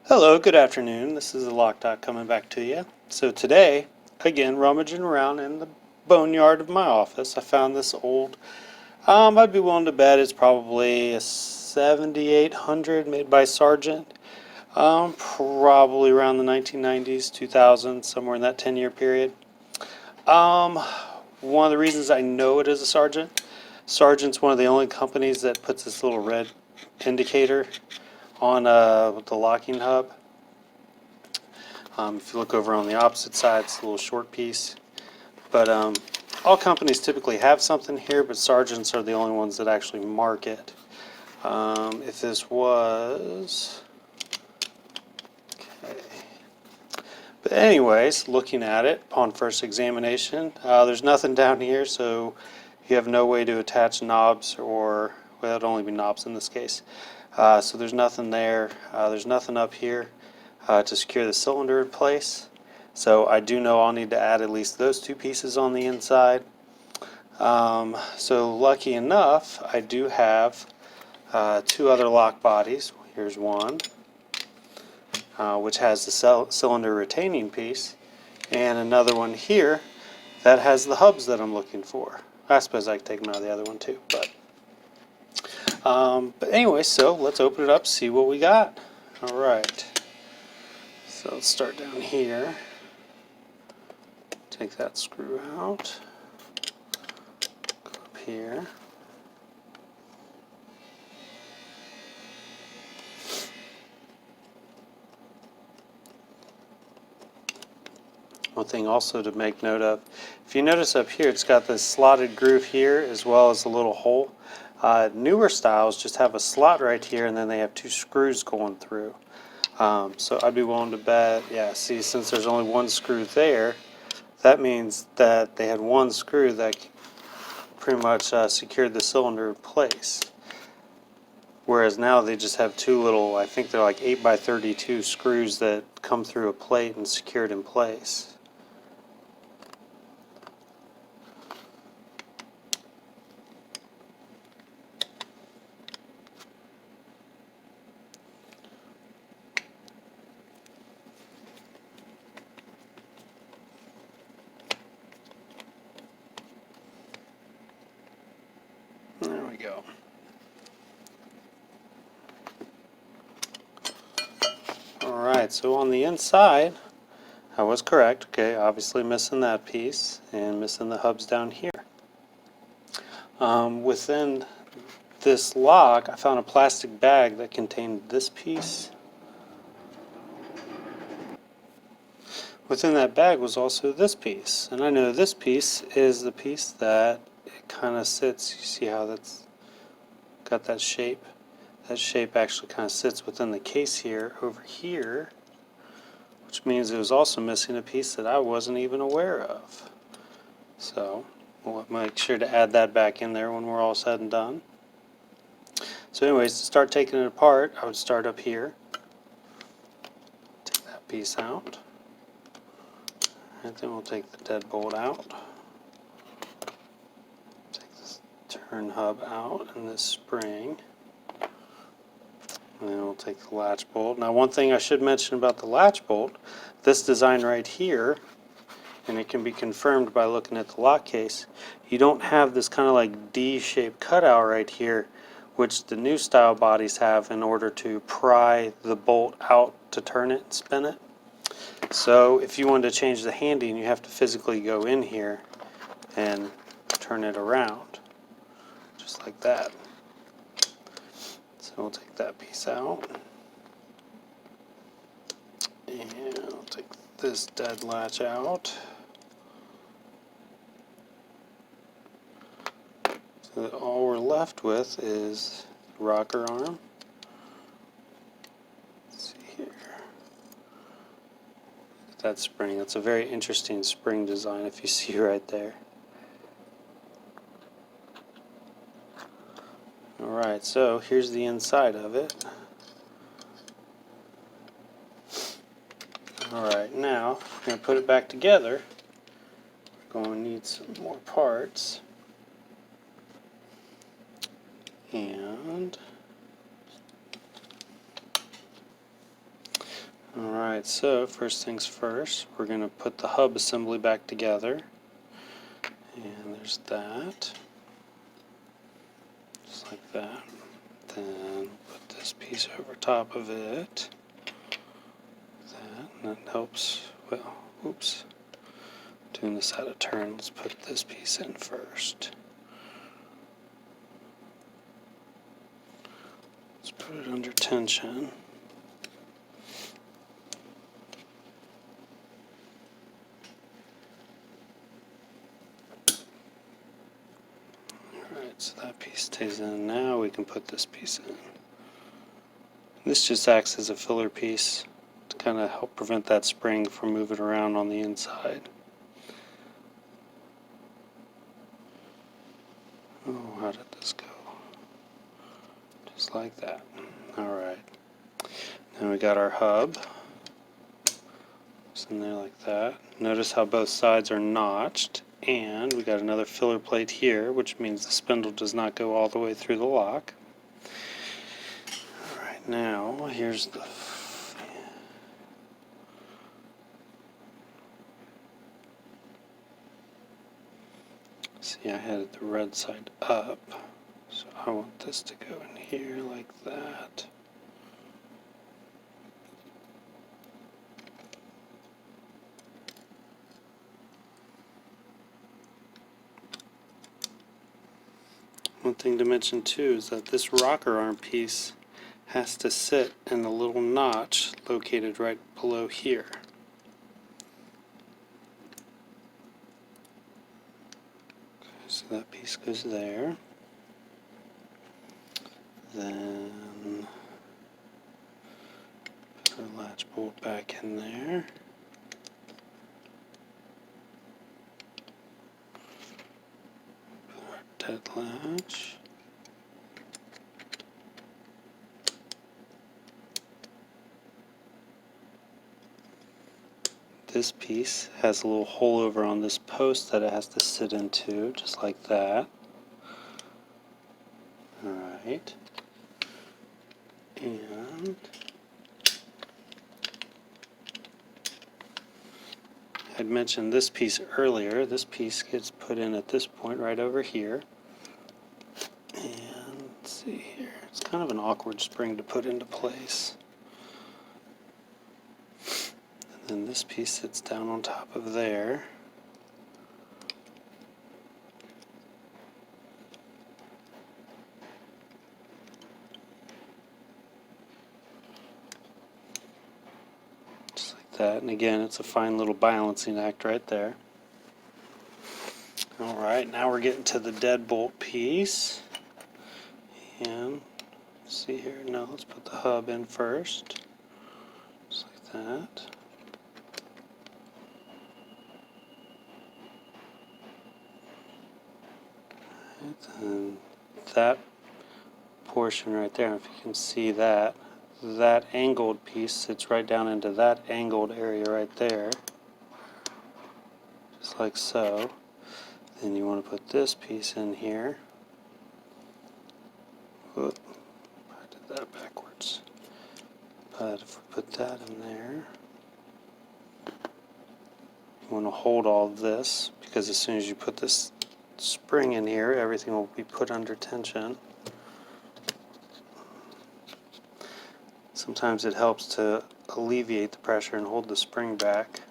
Hello, good afternoon. This is the Lock Doc coming back to you. So today, again, rummaging around in the boneyard of my office, I found this old, I'd be willing to bet it's probably a 7800 made by Sargent. Probably around the 1990s, 2000, somewhere in that 10-year period. Um, One of the reasons I know it is a Sargent's one of the only companies that puts this little red indicator on the locking hub. If you look over on the opposite side, it's a little short piece. But all companies typically have something here, but Sargents are the only ones that actually mark it. If this was... Okay. But anyways, looking at it upon first examination, there's nothing down here, so you have no way to attach knobs, or, well, it'd only be knobs in this case. So there's nothing there. There's nothing up here to secure the cylinder in place. So I do know I'll need to add at least those two pieces on the inside. So lucky enough, I do have two other lock bodies. Here's one, which has the cylinder retaining piece, and another one here that has the hubs that I'm looking for. I suppose I could take them out of the other one too, but anyway, so let's open it up, see what we got. All right. So let's start down here. Take that screw out. Go up here. One thing also to make note of, if you notice up here, it's got this slotted groove here as well as a little hole. Newer styles just have a slot right here, and then they have two screws going through. So I'd be willing to bet, yeah, see, since there's only one screw there, that means that they had one screw that pretty much secured the cylinder in place. Whereas now they just have two little, I think they're like 8x32 screws that come through a plate and secured in place. There we go. Alright, so on the inside, I was correct. Okay, obviously missing that piece and missing the hubs down here. Within this lock, I found a plastic bag that contained this piece. Within that bag was also this piece, and I know this piece is the piece that it kind of sits. You see how that's got that shape? That shape actually kind of sits within the case here, over here, which means it was also missing a piece that I wasn't even aware of. So we'll make sure to add that back in there when we're all said and done. So anyways, to start taking it apart, I would start up here. Take that piece out. And then we'll take the deadbolt out. Take this turn hub out and this spring. And then we'll take the latch bolt. Now, one thing I should mention about the latch bolt, this design right here, and it can be confirmed by looking at the lock case, you don't have this kind of like D-shaped cutout right here, which the new style bodies have in order to pry the bolt out to turn it and spin it. So if you wanted to change the handing, you have to physically go in here and turn it around, just like that. So we'll take that piece out, and I'll take this dead latch out. So that all we're left with is the rocker arm. Let's see here. Look at that spring. That's a very interesting spring design if you see right there. Alright, so here's the inside of it. Alright, now we're going to put it back together. We're going to need some more parts. And Alright, so first things first, we're going to put the hub assembly back together. And there's that. Just like that. Then put this piece over top of it. That helps, well, oops. Doing this out of turn, let's put this piece in first. Let's put it under tension. Alright, so that piece stays in. Now we can put this piece in. This just acts as a filler piece to kind of help prevent that spring from moving around on the inside. Oh, how did this go? Just like that. Alright. Now we got our hub. It's in there like that. Notice how both sides are notched. And we got another filler plate here, which means the spindle does not go all the way through the lock. Alright, now here's the... See, I had the red side up, so I want this to go in here like that. One thing to mention too is that this rocker arm piece has to sit in the little notch located right below here. Okay, so that piece goes there. Then put our latch bolt back in there. Dead latch. This piece has a little hole over on this post that it has to sit into, just like that. Alright. And I'd mentioned this piece earlier. This piece gets put in at this point right over here. And let's see here. It's kind of an awkward spring to put into place. And then this piece sits down on top of there. Just like that. And again, it's a fine little balancing act right there. Alright, now we're getting to the deadbolt piece. And see here, no, let's put the hub in first. Just like that. And that portion right there, if you can see that, that angled piece sits right down into that angled area right there. Just like so. Then you want to put this piece in here. Whoop, I did that backwards. But if we put that in there, you want to hold all of this, because as soon as you put this spring in here, everything will be put under tension. Sometimes it helps to alleviate the pressure and hold the spring back.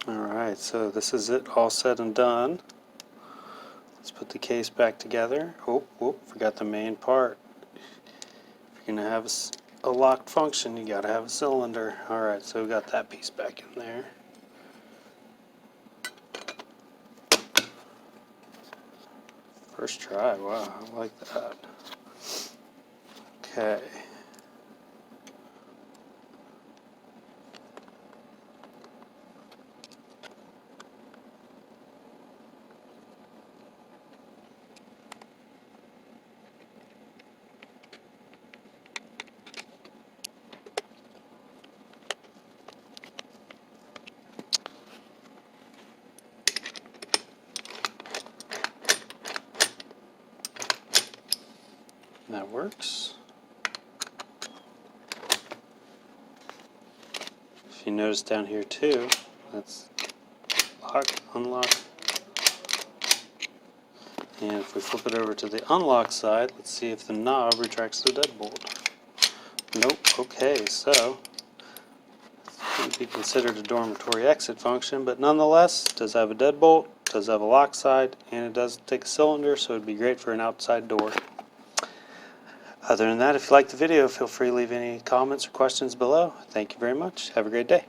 Alright, so this is it, all said and done. Let's put the case back together. Oh, forgot the main part. If you're going to have a locked function, you got to have a cylinder. Alright, so we got that piece back in there. First try, wow, I like that. Okay. That works. If you notice down here too, that's lock, unlock. And if we flip it over to the unlock side, let's see if the knob retracts the deadbolt. Nope. Okay, so it would be considered a dormitory exit function, but nonetheless, it does have a deadbolt, does have a lock side, and it does take a cylinder, so it would be great for an outside door. Other than that, if you liked the video, feel free to leave any comments or questions below. Thank you very much. Have a great day.